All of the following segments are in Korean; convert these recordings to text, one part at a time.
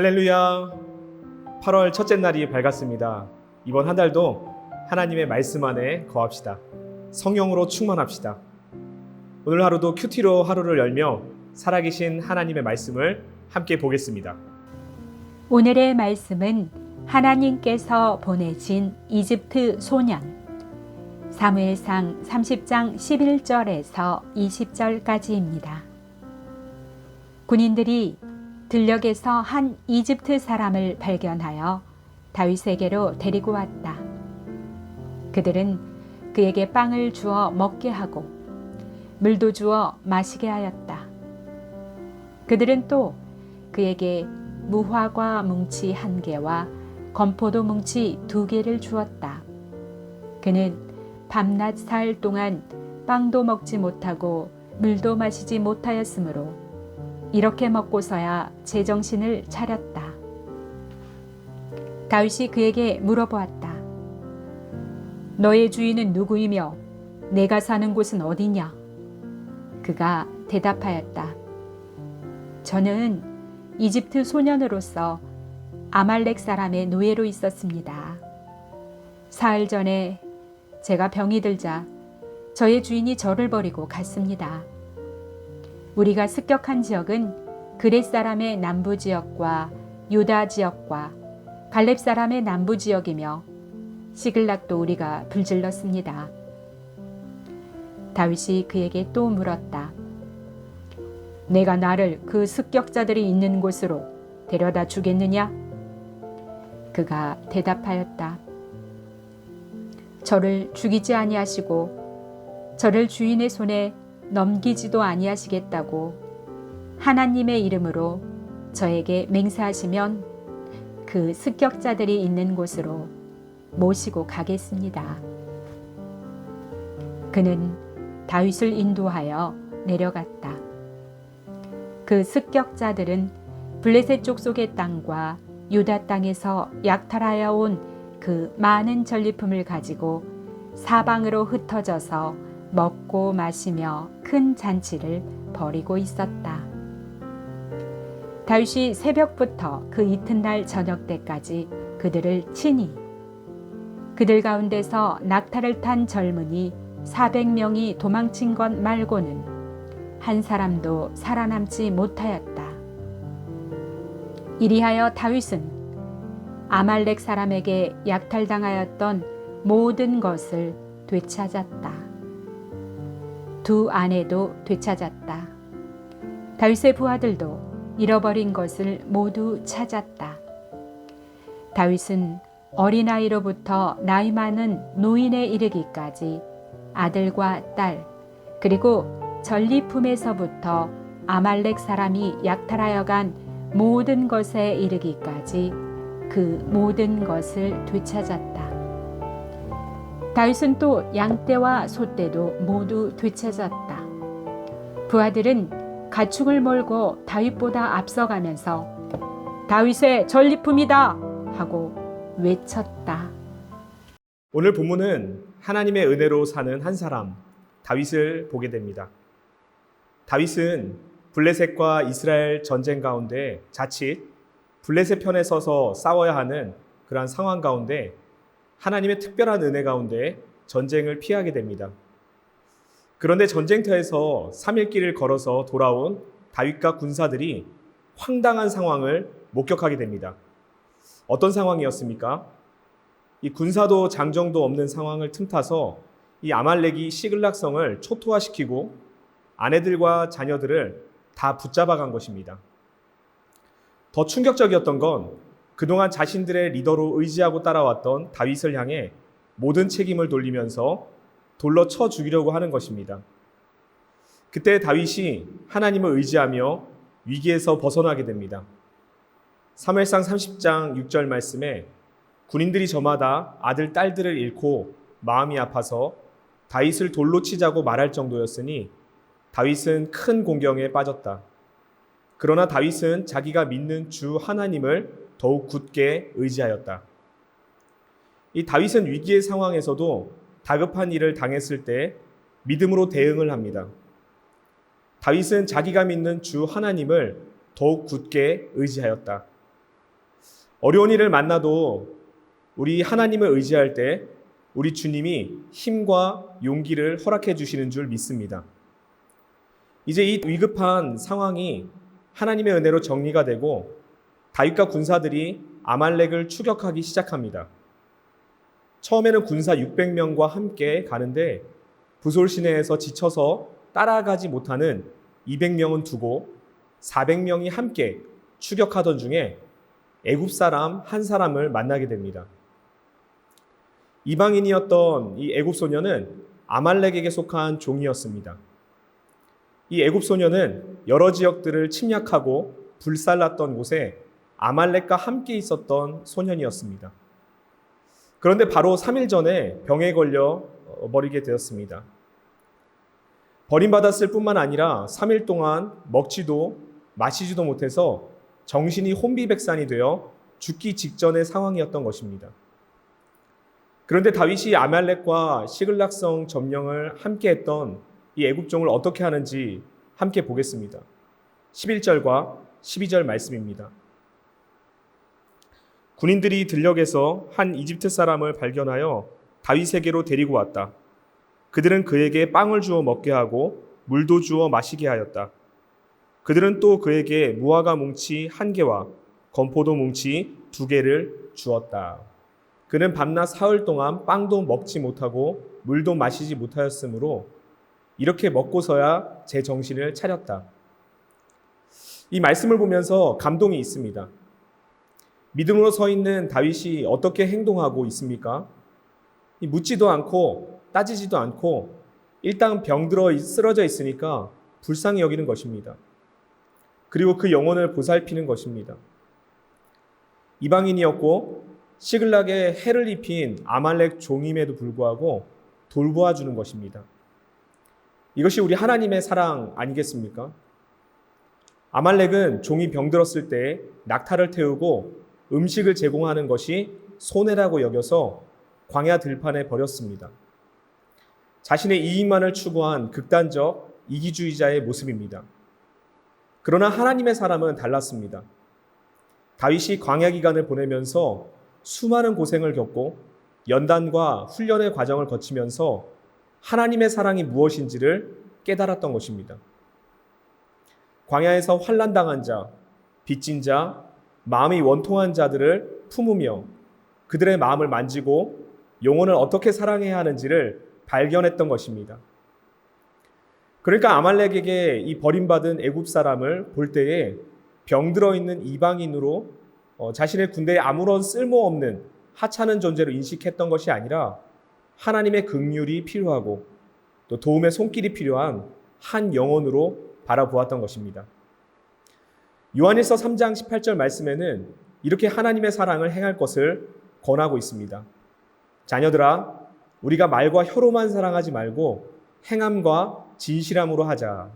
할렐루야. 8월 첫째 날이 밝았습니다. 이번 한 달도 하나님의 말씀 안에 거합시다. 성령으로 충만합시다. 오늘 하루도 큐티로 하루를 열며 살아계신 하나님의 말씀을 함께 보겠습니다. 오늘의 말씀은 하나님께서 보내신 이집트 소년 사무엘상 30장 11절에서 20절까지입니다. 군인들이 들녘에서 한 이집트 사람을 발견하여 다윗에게로 데리고 왔다. 그들은 그에게 빵을 주어 먹게 하고 물도 주어 마시게 하였다. 그들은 또 그에게 무화과 뭉치 1개와 건포도 뭉치 2개를 주었다. 그는 밤낮 사흘 동안 빵도 먹지 못하고 물도 마시지 못하였으므로 이렇게 먹고서야 제정신을 차렸다. 다윗이 그에게 물어보았다. 너의 주인은 누구이며 내가 사는 곳은 어디냐? 그가 대답하였다. 저는 이집트 소년으로서 아말렉 사람의 노예로 있었습니다. 사흘 전에 제가 병이 들자 저의 주인이 저를 버리고 갔습니다. 우리가 습격한 지역은 그렛 사람의 남부 지역과 유다 지역과 갈렙 사람의 남부 지역이며 시글락도 우리가 불질렀습니다. 다윗이 그에게 또 물었다. 내가 나를 그 습격자들이 있는 곳으로 데려다 주겠느냐? 그가 대답하였다. 저를 죽이지 아니하시고 저를 주인의 손에 넘기지도 아니하시겠다고 하나님의 이름으로 저에게 맹세하시면 그 습격자들이 있는 곳으로 모시고 가겠습니다. 그는 다윗을 인도하여 내려갔다. 그 습격자들은 블레셋 족속의 땅과 유다 땅에서 약탈하여 온 그 많은 전리품을 가지고 사방으로 흩어져서 먹고 마시며 큰 잔치를 벌이고 있었다. 다윗이 새벽부터 그 이튿날 저녁 때까지 그들을 치니 그들 가운데서 낙타를 탄 젊은이 400명이 도망친 것 말고는 한 사람도 살아남지 못하였다. 이리하여 다윗은 아말렉 사람에게 약탈당하였던 모든 것을 되찾았다. 두 아내도 되찾았다. 다윗의 부하들도 잃어버린 것을 모두 찾았다. 다윗은 어린아이로부터 나이 많은 노인에 이르기까지 아들과 딸 그리고 전리품에서부터 아말렉 사람이 약탈하여 간 모든 것에 이르기까지 그 모든 것을 되찾았다. 다윗은 또 양떼와 소떼도 모두 되찾았다. 부하들은 가축을 몰고 다윗보다 앞서가면서 다윗의 전리품이다 하고 외쳤다. 오늘 본문은 하나님의 은혜로 사는 한 사람 다윗을 보게 됩니다. 다윗은 블레셋과 이스라엘 전쟁 가운데 자칫 블레셋 편에 서서 싸워야 하는 그러한 상황 가운데 하나님의 특별한 은혜 가운데 전쟁을 피하게 됩니다. 그런데 전쟁터에서 3일 길을 걸어서 돌아온 다윗과 군사들이 황당한 상황을 목격하게 됩니다. 어떤 상황이었습니까? 이 군사도 장정도 없는 상황을 틈타서 이 아말렉이 시글락성을 초토화시키고 아내들과 자녀들을 다 붙잡아 간 것입니다. 더 충격적이었던 건 그동안 자신들의 리더로 의지하고 따라왔던 다윗을 향해 모든 책임을 돌리면서 돌로 쳐 죽이려고 하는 것입니다. 그때 다윗이 하나님을 의지하며 위기에서 벗어나게 됩니다. 사무엘상 30장 6절 말씀에 군인들이 저마다 아들, 딸들을 잃고 마음이 아파서 다윗을 돌로 치자고 말할 정도였으니 다윗은 큰 공경에 빠졌다. 그러나 다윗은 자기가 믿는 주 하나님을 더욱 굳게 의지하였다. 이 다윗은 위기의 상황에서도 다급한 일을 당했을 때 믿음으로 대응을 합니다. 다윗은 자기가 믿는 주 하나님을 더욱 굳게 의지하였다. 어려운 일을 만나도 우리 하나님을 의지할 때 우리 주님이 힘과 용기를 허락해 주시는 줄 믿습니다. 이제 이 위급한 상황이 하나님의 은혜로 정리가 되고 다윗과 군사들이 아말렉을 추격하기 시작합니다. 처음에는 군사 600명과 함께 가는데 부솔 시내에서 지쳐서 따라가지 못하는 200명은 두고 400명이 함께 추격하던 중에 애굽 사람 한 사람을 만나게 됩니다. 이방인이었던 이 애굽 소녀는 아말렉에게 속한 종이었습니다. 이 애굽 소녀는 여러 지역들을 침략하고 불살랐던 곳에 아말렉과 함께 있었던 소년이었습니다. 그런데 바로 3일 전에 병에 걸려 머리게 되었습니다. 버림받았을 뿐만 아니라 3일 동안 먹지도 마시지도 못해서 정신이 혼비백산이 되어 죽기 직전의 상황이었던 것입니다. 그런데 다윗이 아말렉과 시글락성 점령을 함께 했던 이 애굽종을 어떻게 하는지 함께 보겠습니다. 11절과 12절 말씀입니다. 군인들이 들녘에서 한 이집트 사람을 발견하여 다윗에게로 데리고 왔다. 그들은 그에게 빵을 주어 먹게 하고 물도 주어 마시게 하였다. 그들은 또 그에게 무화과 뭉치 1개와 건포도 뭉치 2개를 주었다. 그는 밤낮 사흘 동안 빵도 먹지 못하고 물도 마시지 못하였으므로 이렇게 먹고서야 제 정신을 차렸다. 이 말씀을 보면서 감동이 있습니다. 믿음으로 서 있는 다윗이 어떻게 행동하고 있습니까? 묻지도 않고 따지지도 않고 일단 병들어 쓰러져 있으니까 불쌍히 여기는 것입니다. 그리고 그 영혼을 보살피는 것입니다. 이방인이었고 시글락에 해를 입힌 아말렉 종임에도 불구하고 돌보아주는 것입니다. 이것이 우리 하나님의 사랑 아니겠습니까? 아말렉은 종이 병들었을 때 낙타를 태우고 음식을 제공하는 것이 손해라고 여겨서 광야 들판에 버렸습니다. 자신의 이익만을 추구한 극단적 이기주의자의 모습입니다. 그러나 하나님의 사람은 달랐습니다. 다윗이 광야 기간을 보내면서 수많은 고생을 겪고 연단과 훈련의 과정을 거치면서 하나님의 사랑이 무엇인지를 깨달았던 것입니다. 광야에서 환난당한 자, 빚진 자, 마음이 원통한 자들을 품으며 그들의 마음을 만지고 영혼을 어떻게 사랑해야 하는지를 발견했던 것입니다. 그러니까 아말렉에게 이 버림받은 애굽 사람을 볼 때에 병들어 있는 이방인으로 자신의 군대에 아무런 쓸모없는 하찮은 존재로 인식했던 것이 아니라 하나님의 긍휼이 필요하고 또 도움의 손길이 필요한 한 영혼으로 바라보았던 것입니다. 요한일서 3장 18절 말씀에는 이렇게 하나님의 사랑을 행할 것을 권하고 있습니다. 자녀들아, 우리가 말과 혀로만 사랑하지 말고 행함과 진실함으로 하자.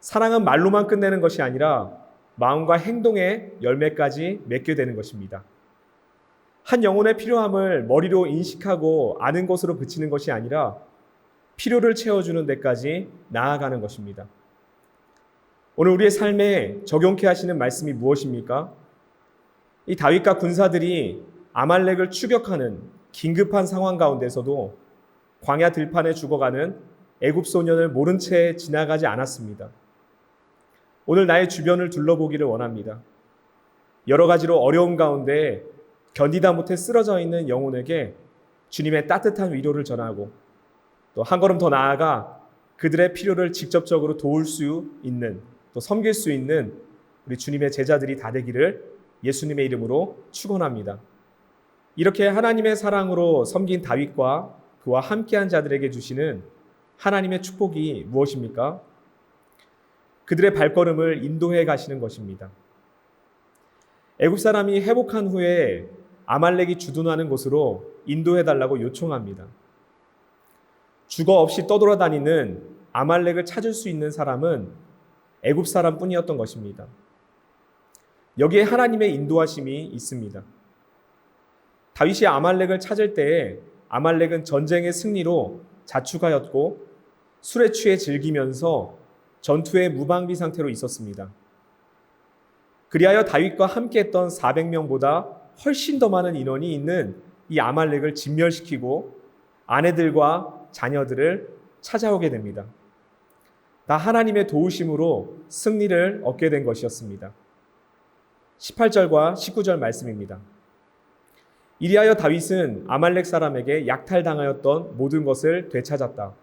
사랑은 말로만 끝내는 것이 아니라 마음과 행동의 열매까지 맺게 되는 것입니다. 한 영혼의 필요함을 머리로 인식하고 아는 것으로 그치는 것이 아니라 필요를 채워주는 데까지 나아가는 것입니다. 오늘 우리의 삶에 적용케 하시는 말씀이 무엇입니까? 이 다윗과 군사들이 아말렉을 추격하는 긴급한 상황 가운데서도 광야 들판에 죽어가는 애굽 소년을 모른 채 지나가지 않았습니다. 오늘 나의 주변을 둘러보기를 원합니다. 여러 가지로 어려움 가운데 견디다 못해 쓰러져 있는 영혼에게 주님의 따뜻한 위로를 전하고 또 한 걸음 더 나아가 그들의 필요를 직접적으로 도울 수 있는 또 섬길 수 있는 우리 주님의 제자들이 다 되기를 예수님의 이름으로 축원합니다. 이렇게 하나님의 사랑으로 섬긴 다윗과 그와 함께한 자들에게 주시는 하나님의 축복이 무엇입니까? 그들의 발걸음을 인도해 가시는 것입니다. 애굽 사람이 회복한 후에 아말렉이 주둔하는 곳으로 인도해 달라고 요청합니다. 주거 없이 떠돌아다니는 아말렉을 찾을 수 있는 사람은 애굽 사람뿐이었던 것입니다. 여기에 하나님의 인도하심이 있습니다. 다윗이 아말렉을 찾을 때에 아말렉은 전쟁의 승리로 자축하였고 술에 취해 즐기면서 전투의 무방비 상태로 있었습니다. 그리하여 다윗과 함께했던 400명보다 훨씬 더 많은 인원이 있는 이 아말렉을 진멸시키고 아내들과 자녀들을 찾아오게 됩니다. 다 하나님의 도우심으로 승리를 얻게 된 것이었습니다. 18절과 19절 말씀입니다. 이리하여 다윗은 아말렉 사람에게 약탈당하였던 모든 것을 되찾았다.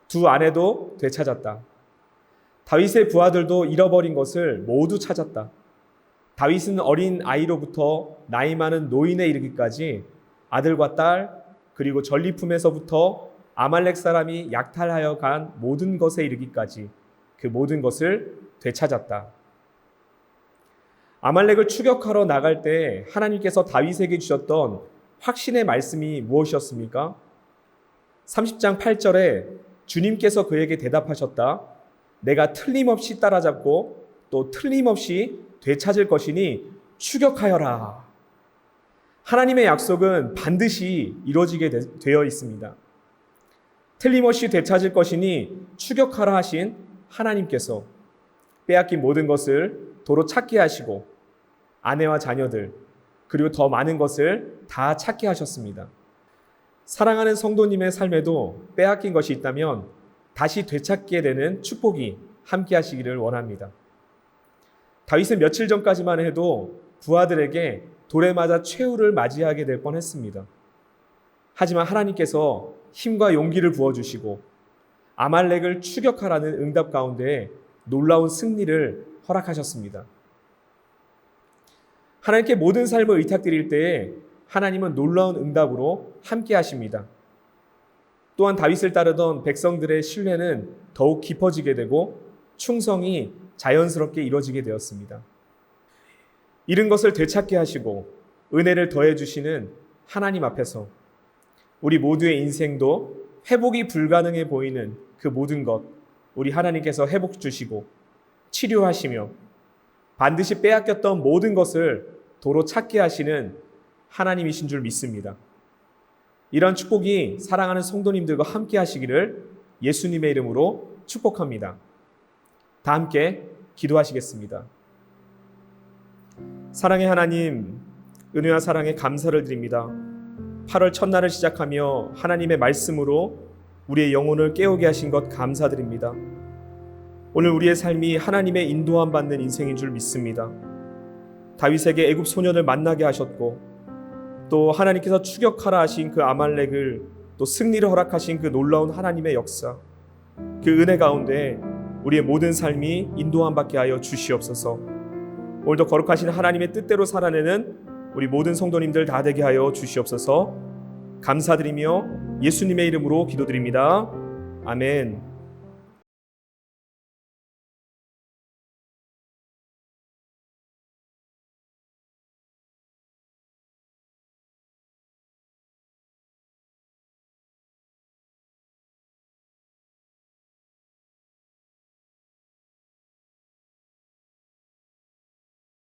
두 아내도 되찾았다. 다윗의 부하들도 잃어버린 것을 모두 찾았다. 다윗은 어린 아이로부터 나이 많은 노인에 이르기까지 아들과 딸 그리고 전리품에서부터 아말렉 사람이 약탈하여 간 모든 것에 이르기까지 그 모든 것을 되찾았다. 아말렉을 추격하러 나갈 때 하나님께서 다윗에게 주셨던 확신의 말씀이 무엇이었습니까? 30장 8절에 주님께서 그에게 대답하셨다. 내가 틀림없이 따라잡고 또 틀림없이 되찾을 것이니 추격하여라. 하나님의 약속은 반드시 이루어지게 되어 있습니다. 틀림없이 되찾을 것이니 추격하라 하신 하나님께서 빼앗긴 모든 것을 도로 찾게 하시고 아내와 자녀들 그리고 더 많은 것을 다 찾게 하셨습니다. 사랑하는 성도님의 삶에도 빼앗긴 것이 있다면 다시 되찾게 되는 축복이 함께 하시기를 원합니다. 다윗은 며칠 전까지만 해도 부하들에게 돌에 맞아 최후를 맞이하게 될 뻔했습니다. 하지만 하나님께서 힘과 용기를 부어주시고 아말렉을 추격하라는 응답 가운데 놀라운 승리를 허락하셨습니다. 하나님께 모든 삶을 의탁드릴 때에 하나님은 놀라운 응답으로 함께 하십니다. 또한 다윗을 따르던 백성들의 신뢰는 더욱 깊어지게 되고 충성이 자연스럽게 이루어지게 되었습니다. 잃은 것을 되찾게 하시고 은혜를 더해 주시는 하나님 앞에서 우리 모두의 인생도 회복이 불가능해 보이는 그 모든 것 우리 하나님께서 회복 주시고 치료하시며 반드시 빼앗겼던 모든 것을 도로 찾게 하시는 하나님이신 줄 믿습니다. 이런 축복이 사랑하는 성도님들과 함께 하시기를 예수님의 이름으로 축복합니다. 다 함께 기도하시겠습니다. 사랑의 하나님, 은혜와 사랑에 감사를 드립니다. 8월 첫날을 시작하며 하나님의 말씀으로 우리의 영혼을 깨우게 하신 것 감사드립니다. 오늘 우리의 삶이 하나님의 인도함 받는 인생인 줄 믿습니다. 다윗에게 애굽 소년을 만나게 하셨고 또 하나님께서 추격하라 하신 그 아말렉을 또 승리를 허락하신 그 놀라운 하나님의 역사, 그 은혜 가운데 우리의 모든 삶이 인도함 받게 하여 주시옵소서. 오늘도 거룩하신 하나님의 뜻대로 살아내는 우리 모든 성도님들 다 되게 하여 주시옵소서. 감사드리며 예수님의 이름으로 기도드립니다. 아멘.